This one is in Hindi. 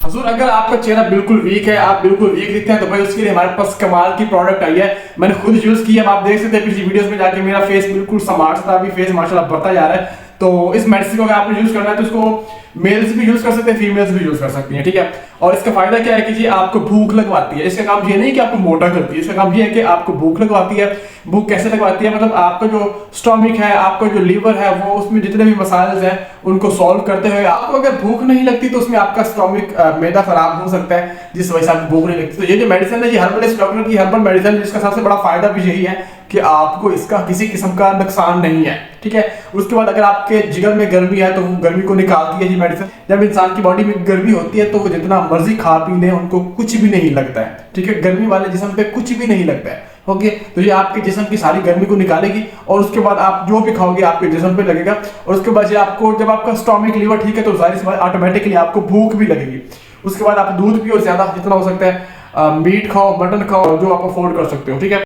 हजूर अगर आपका चेहरा बिल्कुल वीक है, आप बिल्कुल वीक दिखते हैं, तो भाई उसके लिए हमारे पास कमाल की प्रोडक्ट आई है। मैंने खुद यूज की है, आप देख सकते हैं पिछली वीडियोस में जाके मेरा फेस बिल्कुल स्मार्ट था, अभी फेस माशाल्लाह बढ़ता जा रहा है। तो इस मेडिसिन को अगर आपने यूज करना है तो इसको मेल्स भी यूज कर सकते हैं, फीमेल्स भी यूज कर सकती हैं, ठीक है। और इसका फायदा क्या है कि जी आपको भूख लगवाती है। इसका काम ये नहीं कि आपको मोटा करती है, इसका काम ये है कि आपको भूख लगवाती है। भूख कैसे लगवाती है, मतलब आपका जो स्टोमिक है, आपका जो लीवर है, वो उसमें जितने भी मसाइल्स हैं उनको सॉल्व करते हुए आपको अगर भूख नहीं लगती तो उसमें आपका स्टोमिक मैदा खराब हो सकता है, जिस वजह से आपको भूख नहीं लगती। तो ये जो मेडिसिन है, ये हर्बल डॉक्टर की हर्बल मेडिसिन, जिसका सबसे बड़ा फायदा भी यही है कि आपको इसका किसी किस्म का नुकसान नहीं है, ठीक है। उसके बाद अगर आपके जिगर में गर्मी है तो वो गर्मी को निकालती है ये मेडिसिन। जब इंसान की बॉडी में गर्मी होती है तो वो जितना मर्जी खा पी ले उनको कुछ भी नहीं लगता है, ठीक है। गर्मी वाले जिस्म पे कुछ भी नहीं लगता है, ओके। तो ये आपके जिस्म की सारी गर्मी को निकालेगी और उसके बाद आप जो भी खाओगे आपके जिस्म पे लगेगा। और उसके बाद ये आपको, जब आपका स्टोमिक लीवर ठीक है तो जाहिर सी बात ऑटोमेटिकली आपको भूख भी लगेगी। उसके बाद आप दूध पियो ज्यादा जितना हो सकता है, मीट खाओ, मटन खाओ, जो आप अफोर्ड कर सकते हो, ठीक है।